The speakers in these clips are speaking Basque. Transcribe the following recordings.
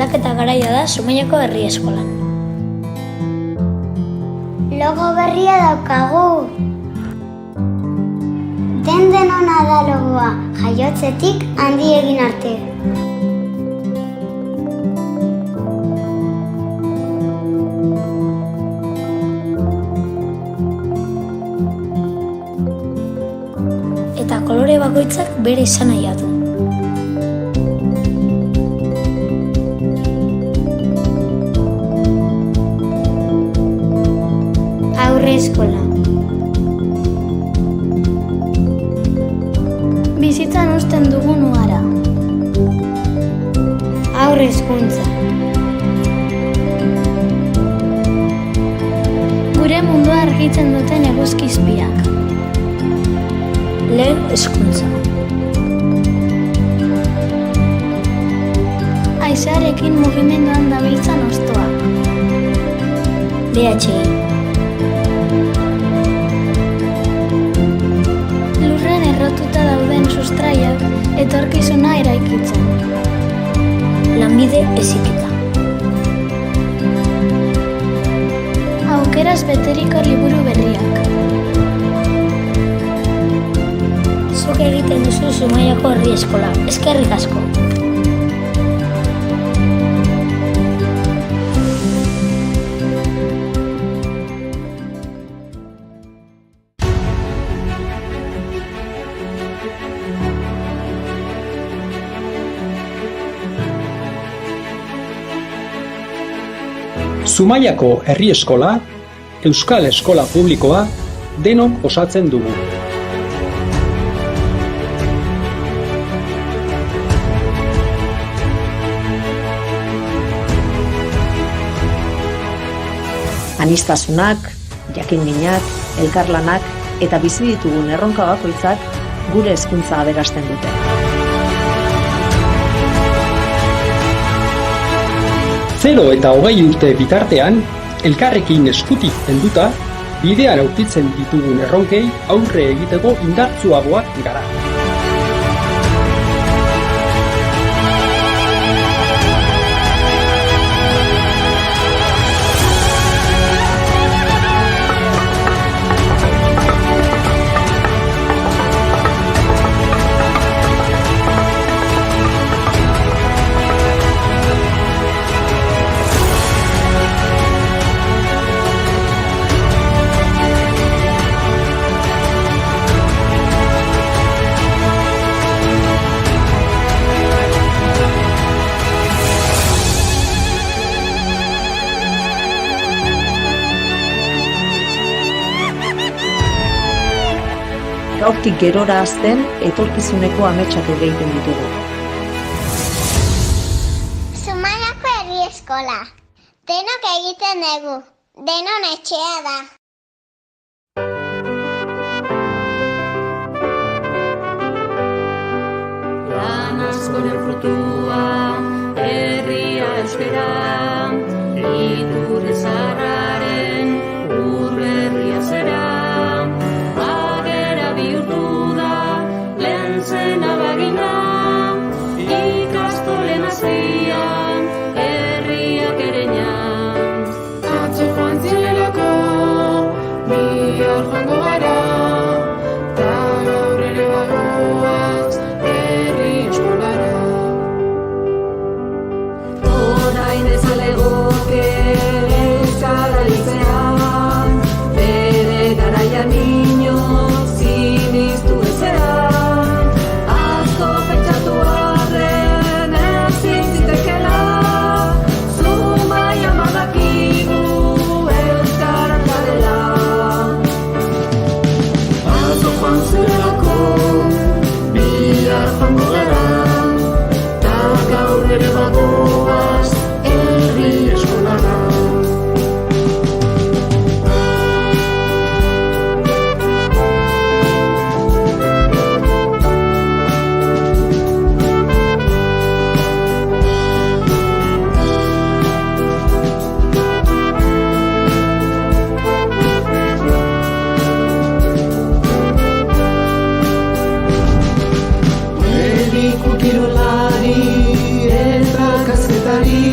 aldaketa garaia da Zumaiako herri eskolan. Logo berria daukagu. Den-denona da logoa, jaiotzetik handi egin arte. Eta kolore bakoitzak bere izanahia du. Aurre eskola. Bizitzan uzten dugun ugara. Aurre hezkuntza. Gure mundua argitzen duten eguzki-izpiak. Lehen hezkuntza. Haizearekin mugimenduan dabiltzan hostoak. BHI. Lurren errotuta dauden sustraiak etorkizuna eraikitzen. Lanbide heziketa. Aukeraz beteriko liburu berriak. Zuk egiten duzu Zumaiako herri eskola. Eskerrik asko. Zumaiako herri eskola, euskal eskola publikoa, denok osatzen dugu. Aniztasunak, jakinminak, elkarlanak eta bizi ditugun erronka bakoitzak gure hezkuntza aberasten dute. Zero eta 20 urte bitartean, elkarrekin eskutik helduta, bidean aurkitzen ditugun erronkei aurre egiteko indartsuagoak gara. Gaurtik gerora hazten etorkizuneko ametsak egiten ditugu. Zumaiako herri eskola. Denok egiten dugu. Denon etxea da. Lan askoren frutua, herria euskera, iturri zaharraren ur berria zera. Zen abagina, ikastolen azpian, herriak ereñan. Atzo joan zirelako, bihar joango gara, ta gaur ere bagoaz, herri eskolara. Orain ez alegoke, euskara litzean, bere garaia niño, siniztu ezera. Kirolari eta kazetari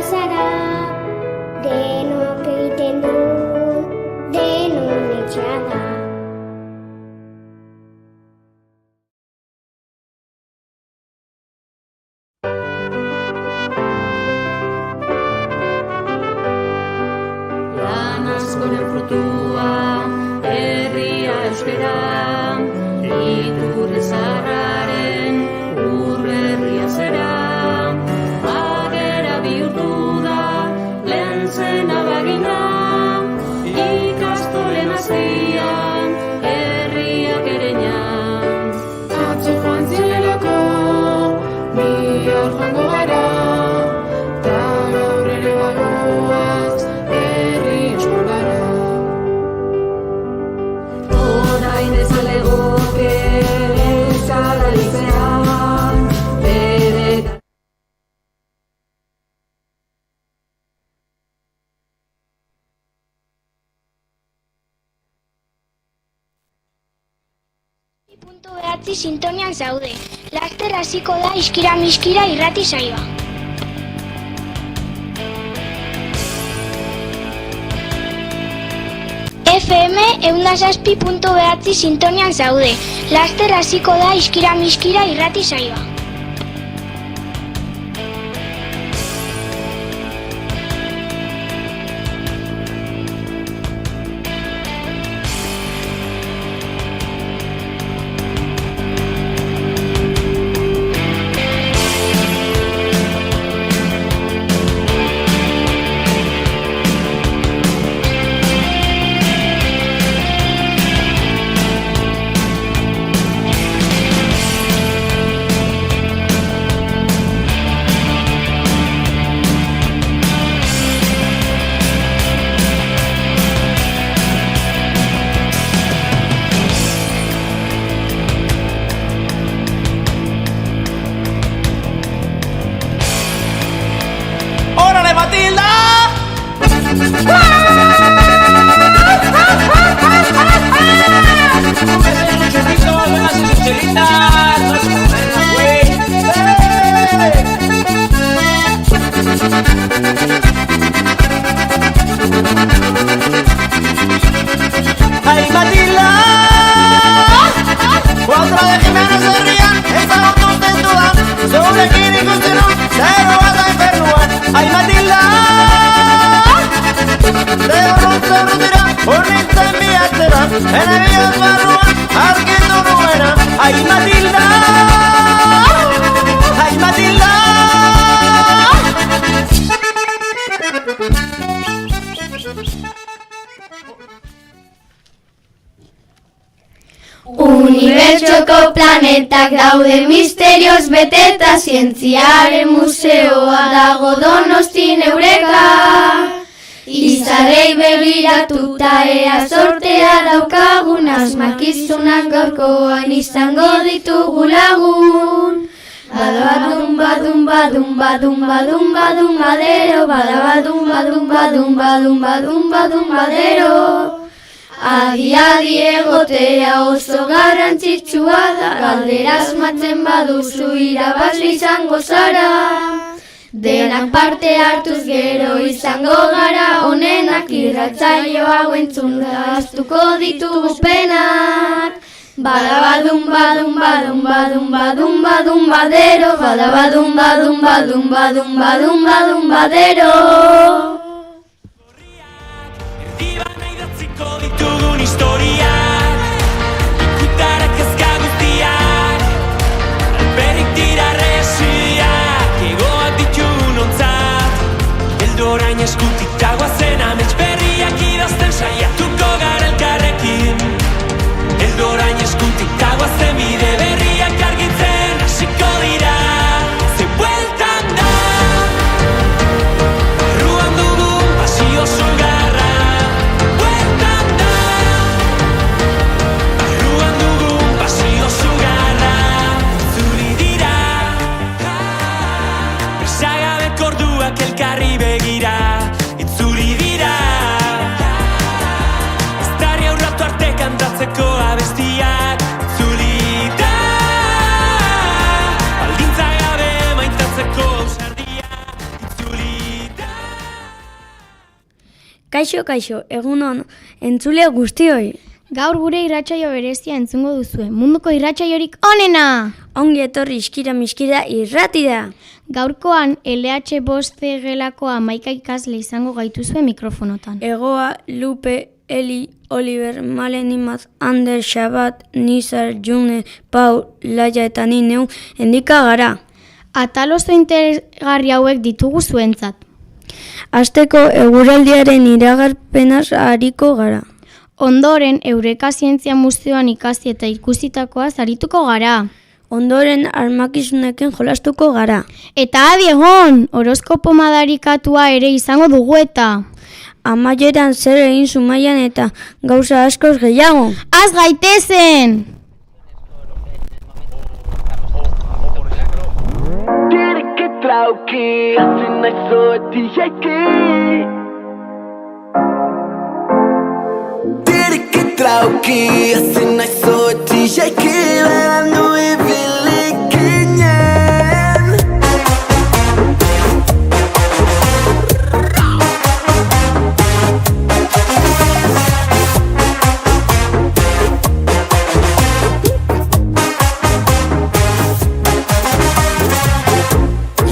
zara, denok egiten dugun, denon etxea da. Lan askoren frutua, herria euskera, iturri zaharraren urberria zera. Agera bihurtu da, lehen zen abagina, ikastolen azpian, herriak ereina. Atzo joan zelako, bihar joango gara, ta gaur ere bagoaz, herri eskolara. Orain ez alegoke euskara lizean, bere Puntu behatzi sintonian zaude. Laster hasiko da Iskira-miskira irrati saioa. FM 107.9 sintonian zaude. Laster hasiko da Iskira-miskira irrati saioa. ¡Órale, Matilda! ¡Ay, Matilda! Otra de Jiménez de Rían, ezagutu zentudan, zurekin ikusten hon, zero bat infernuan. ¡Ay, Matilda! Zerrutira, urnintzen bihatzera, ene bihaz barruan, argitu nuena. ¡Ay, Matilda! ¡Ay, Matilda! Unibertsoko planetak daude misterioz beteta, zientziaren museoa dago Donostin Eureka. Izarrei begiratuta ea sortea daukagun, asmakizunak gaurkoan izango ditugu lagun. Badabadum badum badum badum badum badum badero, badabadum badum badum badum badum badum badero. Adi egotea oso garrantzitsua da, galdera asmatzen baduzu irabazle izango zara. Denak parte hartuz gero izango gara onenak, irratsaio hau entzun ahaztuko ditugu penak. Badabadum badum badum badum badum badum badero, badabadum badum badum badum badum badum badero. Ditugun historiak, ikutara kezka guztiak, alperrik dira resiak, egoak ditugun ontzat. Eldorain eskutik dagoazen amets berriak idazten saiatuko gara elkarrekin. Eldorain eskutik dagoazen bide berriak argitzen hasiko dira. Ze bueltan da, barruan dugun pasio sugarra. Elkarri begira, itzuri dira. Eztarri aurratu arte kantatzeko abestiak, itzuli da. Baldintza gabe maitatzeko ausardia, itzuli da. Kaixo, egun on, entzule guztioi. Gaur gure irratsaio berezia entzungo duzue, munduko irratsaiorik onena! Ongi etorri iskira miskira irratida. Gaurkoan LH5 gelako 11 ikasle izango gaituzue mikrofonotan. Egoa, Lupe, Eli, Oliver, Malen Imaz, Ander, Xabat, Nizar, June, Pau, Laia eta ni neu endika gara. Atal oso interesgarri hauek ditugu zuentzat. Asteko eguraldiaren iragarpenaz ariko gara. Ondoren, Eureka Zientzia Museoan ikasi eta ikusitakoaz arituko gara. Ondoren, armakizunekin jolastuko gara. Eta adi egon, horoskopo madarikatua ere izango dugu eta. Amaieran zer egin Zumaian eta gauza askoz gehiago. Az gaitezen! Trauki, hasi naizo eti jaiki. Diriki trauki, hasi naizo eti jaiki. Berandu ibilik ginen.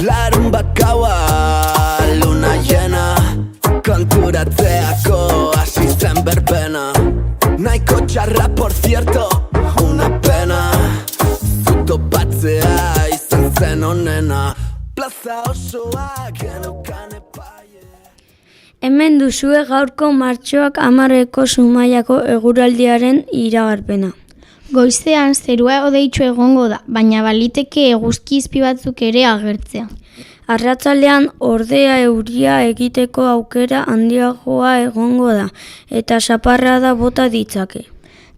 Larun bat gaua, luna llena, konturatzeako hasi zen berbena. Nahiko txarra, por cierto, una pena. Zuto batzea izan zen onena, plaza osoa genukan epaie. Hemen duzue gaurko martxoak 10eko Zumaiako eguraldiaren iragarpena. Goizean zerua hodeitsu egongo da, baina baliteke eguzki izpi batzuk ere agertzea. Arratzaldean ordea euria egiteko aukera handiagoa egongo da, eta zaparrada bota ditzake.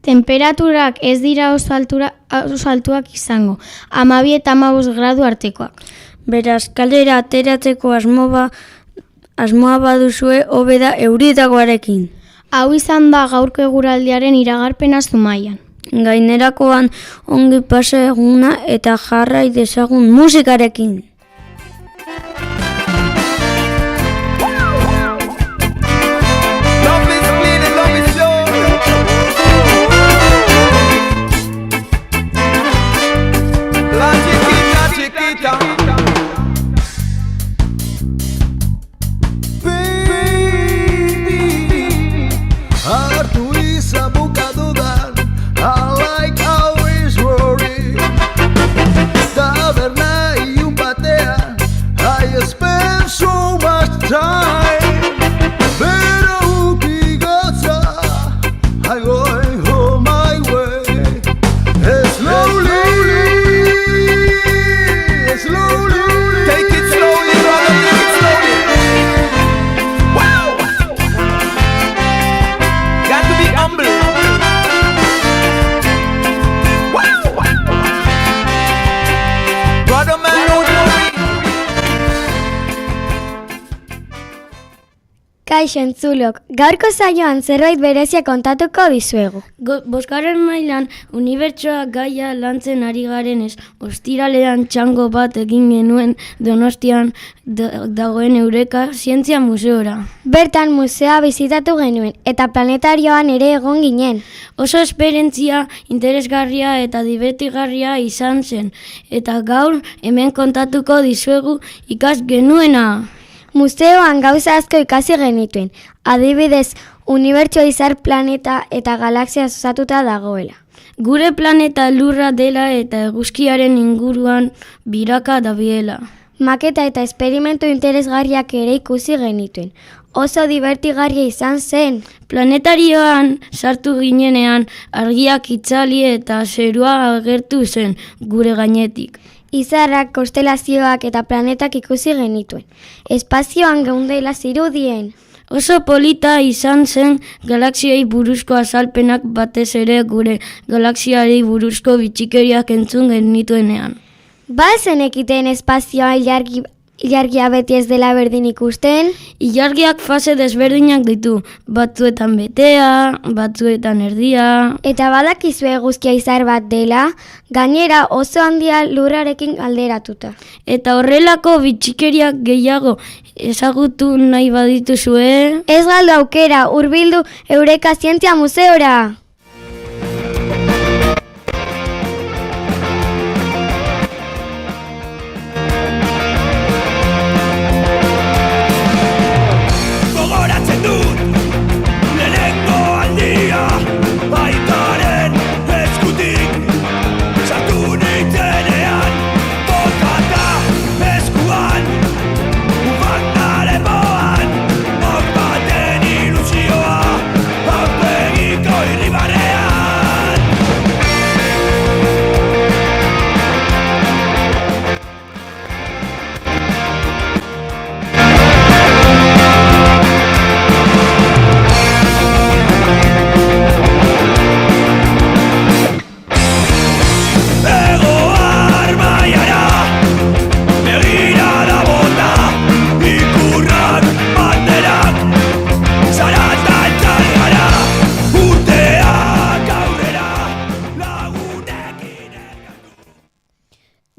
Temperaturak ez dira oso altuak izango, 12 eta 15 gradu artekoak. Beraz, kalera ateratzeko asmoa baduzue hobe da eurietakoarekin. Hau izan da gaurko eguraldiaren iragarpena Zumaian. Gainerakoan ongi pasa eguna eta jarrai dezagun musikarekin. Love is bleeding, love is sure. La chiquita, chiquita. Baby, hartu izabuka dudan, I like always worry. Taberna ilun batean, I spend so much time. Pero uki gotza, I'm going home my way. Slowly, slowly. Take it slowly, brother, take it slowly. Wow! Got to be humble. Brother man, don't worry. Kaixo entzulok, gaurko saioan zerbait berezia kontatuko dizuegu. Bosgarren mailan unibertsoa gaia lantzen ari garenez, ostiralean txango bat egin genuen Donostian dagoen Eureka Zientzia Museora. Bertan museoa bizitatu genuen eta planetarioan ere egon ginen. Oso esperientzia interesgarria eta divertigarria izan zen, eta gaur hemen kontatuko dizuegu ikas genuena. Museoan gauza asko ikasi genituen, adibidez, unibertsoa izar planeta eta galaxia osatuta dagoela. Gure planeta lurra dela eta eguzkiaren inguruan biraka dabiela. Maketa eta esperimentu interesgarriak ere ikusi genituen. Oso divertigarria izan zen. Planetarioan sartu ginenean argiak itzali eta zerua agertu zen gure gainetik. Izarrak, konstelazioak eta planetak ikusi genituen. Espazioan geundela zirudien. Oso polita izan zen galaxiei buruzko azalpenak, batez ere gure galaxiari buruzko bitxikeriak entzun genituenean. Ba zenekiten espazioa ilargi Ilargia beti ez dela berdin ikusten. Ilargiak fase desberdinak ditu, batzuetan betea, batzuetan erdia. Eta badakizue eguzkia izar bat dela, gainera oso handia lurrarekin alderatuta. Eta horrelako bitxikeriak gehiago ezagutu nahi badituzue. Ez galdu aukera, hurbildu Eureka Zientzia Museora! Gogoratzen dut lehenengo aldia baitaren eskutik sartu nintzenean tokata eskuan ufandaren boan nor baten ilusioa aurpegiko irribarrean.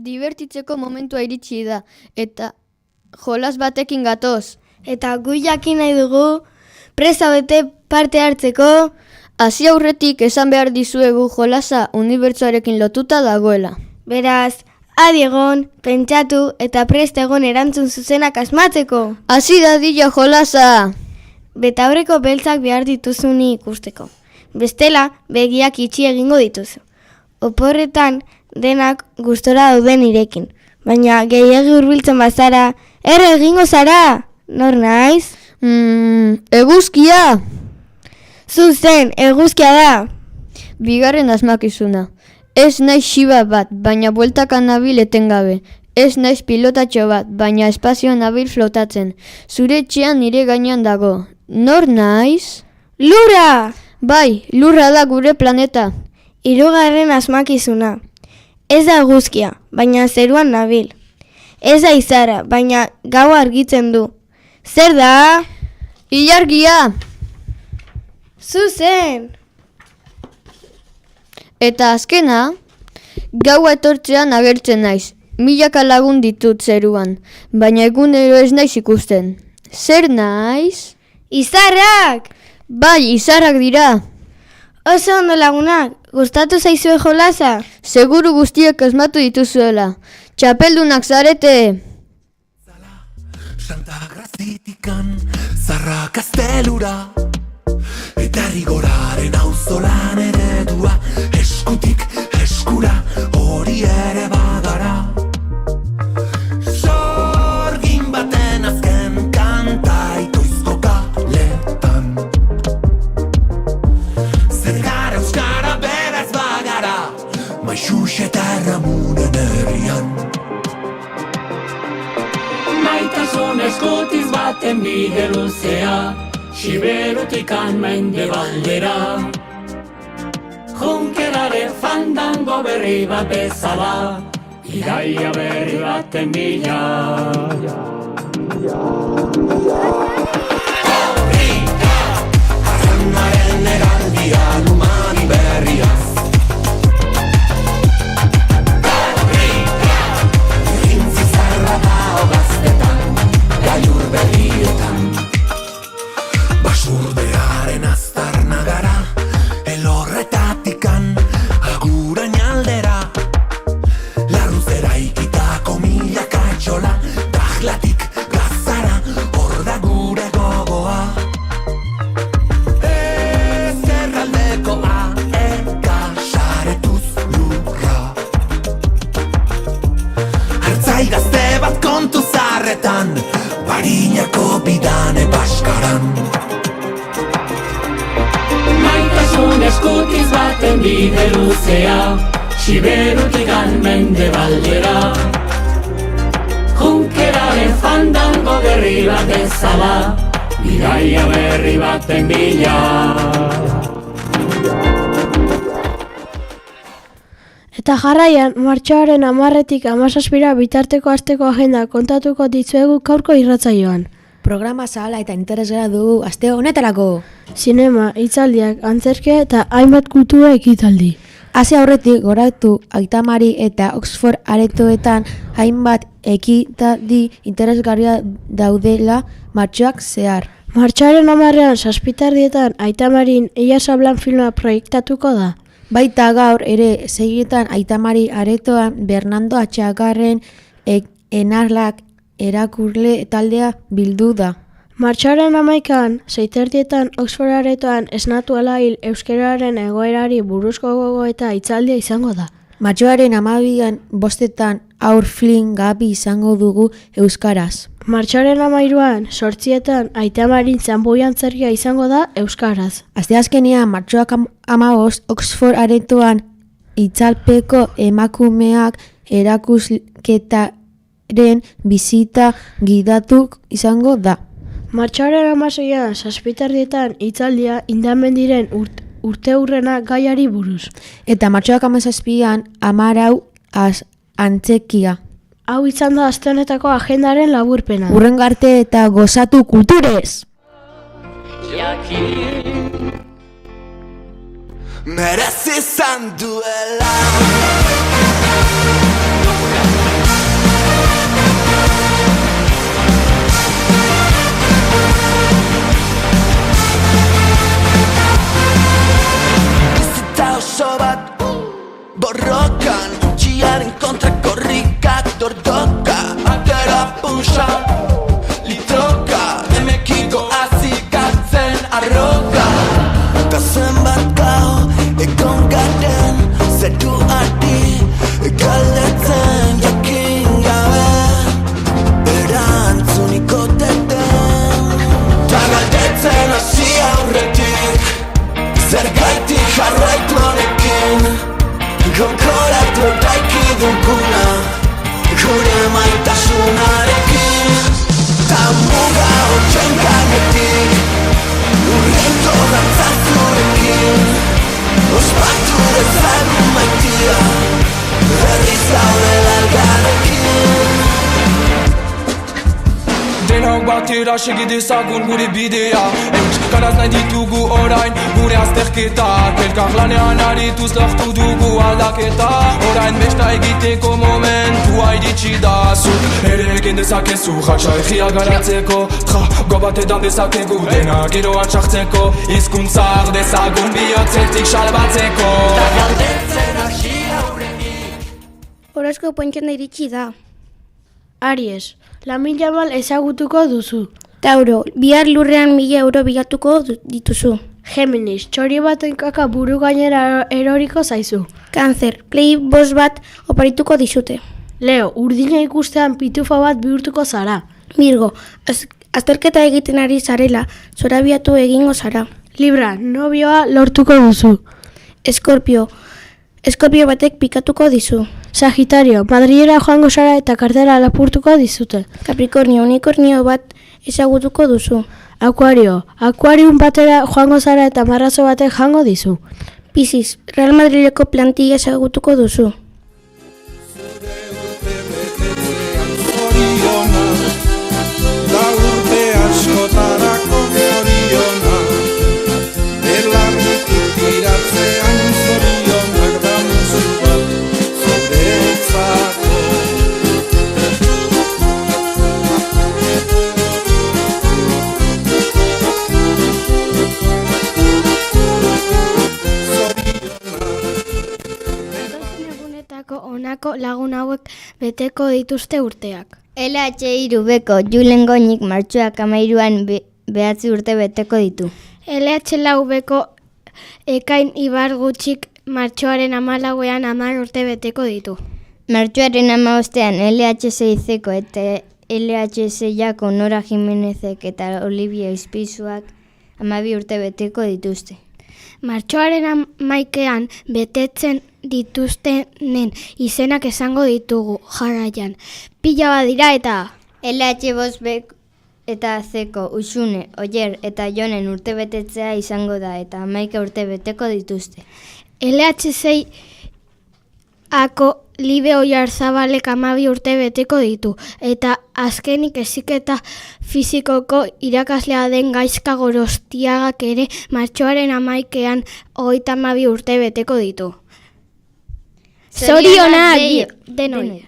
Dibertitzeko momentua iritsi da, eta jolas batekin gatoz. Eta gu jakin nahi dugu, presa bete parte hartzeko. Hasi aurretik esan behar dizuegu jolasa unibertsoarekin lotuta dagoela. Beraz, adi egon, pentsatu eta prest egon erantzun zuzenak asmatzeko. Hasi dadila jolasa! Betaurreko beltzak behar dituzuni ikusteko. Bestela, begiak itxi egingo dituzu. Oporretan, denak gustora dauden irekin. Baina gehiagi hurbiltzen bazara, egingo zara! Nor naiz? Eguzkia! Zuzen, eguzkia da! Bigarren asmakizuna. Ez naiz xiba bat, baina bueltaka nabil etengabe. Ez naiz pilotatxo bat, baina espazioan nabil flotatzen. Zure etxean nire gainean dago. Nor naiz? Lurra! Bai, lurra da gure planeta. Hirugarren asmakizuna. Ez da eguzkia, baina zeruan nabil. Ez da izara, baina gau argitzen du. Zer da? Ilargia! Zuzen! Eta azkena, gaua etortzean agertzen naiz. Milaka lagun ditut zeruan, baina egunero ez naiz ikusten. Zer naiz? Izarrak! Bai, izarrak dira. Oso ondo lagunak, gustatu zaizue jolasa? Seguru guztiek asmatu dituzuela. Txapeldunak zarete! Santa Grazitikan zarra kastelura eta rigoraren auzolan eredua eskutik eskura hori ere bagara. Sorgin baten azken kanta itoizko kaletan zer gara euskara beraz bagara maixux eta erramunen herrian. Maitasun eskutiz baten bide luzea, Siberutikan mendebaldera. Junkeraren fandango berri bat bezala, Iraia berri baten bila. Korrika, arranaren eraldia lumani berriaz. Korrika, irintzi zarra da hogaztetan, gailur berrietan. Basurdearen aztarna gara, elorretatikan, agurain aldera. Larruzera ikitako milaka etxola, dajlatik gazara, hor da gure gogoa. Ezerraldeko aeka saretuz lurra. Hartzai gazte bat kontu zarretan, Barinako bidane baskaran. Maitasun eskutiz baten bide luzea, Siberutikan mendebaldera. Junkeraren fandango berri bat ezala, Iraia berri baten bila. Eta jarraian, martxoaren 10-etik 17 bitarteko asteko agenda kontatuko dizuegu gaurko irratsaioan. Programa zahala eta interesgarria dugu aste honetarako. Zinema, hitzaldiak, antzerkia eta hainbat kultura ekitaldi. Hasi aurretik goratu Aitamari eta Oxford aretoetan hainbat ekitaldi interesgarria daudela martxoak zehar. Martxoaren 10ean 7 Aitamarin Ella Sablan filma proiektatuko da. Baita gaur ere 6 Aitamari aretoan Bernardo Atxagarren enarlak erakurle taldea bildu da. Martxoaren 11ean 6 Oxford aretoan esnatu alail euskeraren egoerari buruzko gogoeta hitzaldia izango da. Martxoaren 12ean 5 aur film gabi izango dugu euskaraz. Martxoaren 13ean 8 Aitamarin zanboi antzerkia izango da euskaraz. Asteazkenean martxoak 15 Oxford aretoan itzalpeko emakumeak erakusketaren bizita gidatuk izango da. Martxoaren 16ean 7 hitzaldia Indamendiren urteurrena gaiari buruz. Eta martxoak 17ean Amarau antzekia. Hau izan da aste honetako agendaren laburpena. Hurrengo arte eta gozatu kulturez! Merezi izan duela Bizitza oso bat borrokan Txiaren kontra korrikak dordoka Atera punxa litroka Emekiko azikatzen arroka Eta zenbat gau egon garen Zeru ardi galdetzen jakin gabe Erantzuniko teten Ta galdetzen hasi aurretik Zergaitik jarraitu honekin Gonkoratu daiki duguna Gure maitasunarekin Ta muga hotxen gainetik Urrento dantzazurekin Ospatu dezagun maitia Berriz gaudela elgarrekin Denok batera segi dezagun gure bidea Euskaraz nahi ditugu orain gure azterketak Elkar lanean arituz lortu dugu aldaketa Orain besta egiteko momentua iritsi da Zuk ere egin dezakezu jatsa egia garatzeko Trago batetan dezakegu dena giroan sartzeko Hizkuntzar dezagun bihotzetik salbatzeko Ta galdetzen hasi aurretik Horosko pontxena iritsi da. Aries, Lamin Jamal ezagutuko duzu. Tauro, bihar lurrean 1000 euro bilatuko dituzu. Géminis, txori baten kaka buru gainera eroriko zaizu. Cáncer, play boss bat oparituko dizute. Leo, urdina ikustean pitufa bat bihurtuko zara. Virgo, azterketa egiten ari zarela, zorabiatu egingo zara. Libra, nobioa lortuko duzu. Escorpio batek pikatuko dizu. Sagitario, Madrilera joango zara eta kartela lapurtuko dizute. Capricornio, unikornio bat ezagutuko duzu. Akuario, akuarium batera joango zara eta marrazo batek jango dizu. Piscis, Real Madrileko plantilla ezagutuko duzu. Da urte askotarako zoriona Belarritik tiratzean zorionak da musu bat zuretzako Honako lagun hauek beteko dituzte urteak. LH3beko Julen Goñik martxoak 13an 9 urte beteko ditu. LH4beko Ekain Ibar Gutxik martxoaren 14ean 10 urte beteko ditu. Martxoaren 15ean LH6ko eta LH6jako Nora Jimenezek eta Olivia Izpizuak 12 urte beteko dituzte. Martxoaren 11ean betetzen dituztenen izenak esango ditugu jarraian. Pila badira eta LH5 eta Zeko, Uxune, Oier eta Jonen urte betetzea izango da eta 11 urte beteko dituzte. LH6 Ako Libe Oiarzabalek 12 urte beteko ditu, eta azkenik heziketa fisikoko irakaslea den Gaizka Gorostiagak ere martxoaren 11ean 32 urte beteko ditu. Zorionak denoi!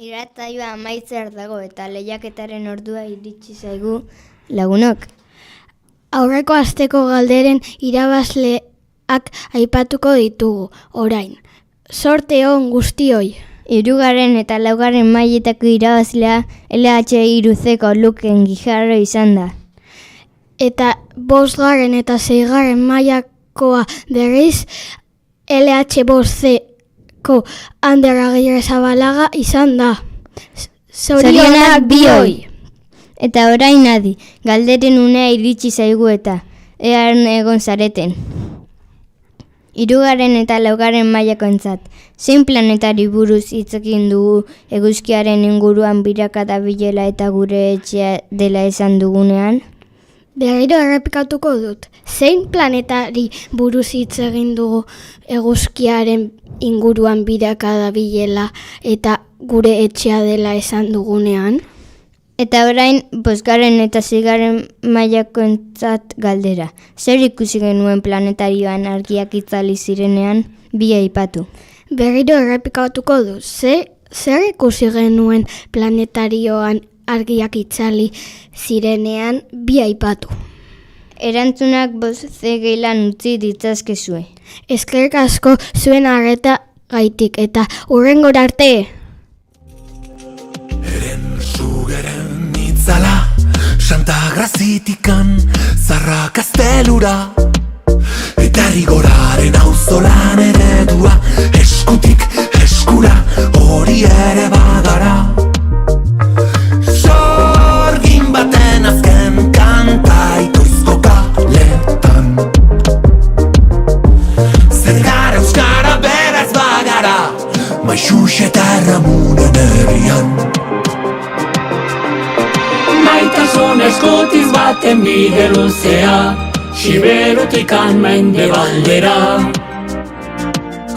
Irratsaioa amaitzear dago eta lehiaketaren ordua iritsi zaigu lagunok. Aurreko asteko galderen irabazleak aipatuko ditugu orain. Sorte on guztioi. 3. eta 4. mailetako irabazlea LH3ko Luken Gijarro izan da. Eta 5. eta 6. mailakoa berriz LH5Cko Ander Agirrezabalaga izan da. Zorionak bioi! Eta orain adi, galderen unea iritsi zaigu eta ean egon zareten. 3. eta 4. mailakoentzat, zein planetari buruz hitz egin dugu eguzkiaren inguruan birakada bilela eta gure etxea dela esan dugunean? Berriro errepikatuko dut. Zein planetari buruz hitz egin dugu eguzkiaren inguruan birakada bilela eta gure etxea dela esan dugunean? Eta orain, 5. eta 6. mailakoentzat galdera. Zer ikusi genuen planetarioan argiak itzali zirenean, bi aipatu. Berriro errepikatuko dut. Zer ikusi genuen planetarioan argiak itzali zirenean, bi aipatu. Erantzunak 5 geilan utzi ditzazkezue. Eskerrik asko zuen arreta gaitik eta hurrengora arte! Eren sugeren itzala, Santa Grazitikan, Zarra Kastelura, eta rigoraren auzolan eredua, eskutik eskura, hori ere bagara. Sorgin baten azken kanta itoizko kaletan, zer gara euskara beraz bagara, Maixux eta Ramunen herrian. Maitasun eskutiz baten bide luzea, Siberutikan mendebaldera.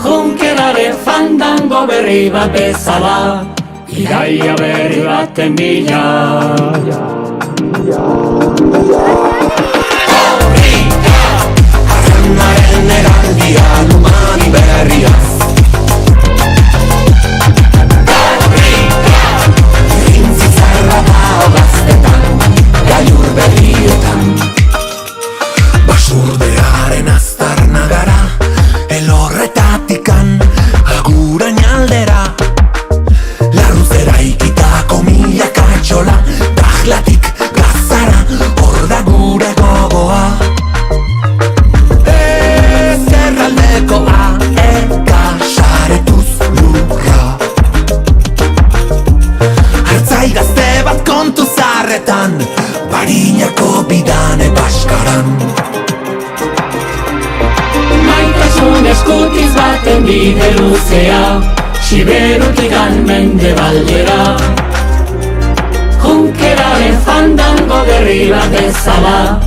Junkerare fandango berri bat bezala, Iraia berri baten bila. Horria, arrenaren eraldia lumani berriaz. Gailur berrietan Basurdearen aztarna gara Elorretatikan Agurain aldera Larruzera ikitako milaka etxola Dahlatik plazara Hor da gu zaharretan, Barinako bidane baskaran. Maitasun eskutiz baten bide luzea, Siberutik mendebaldera. Junkeraren fandango berri bat bezala,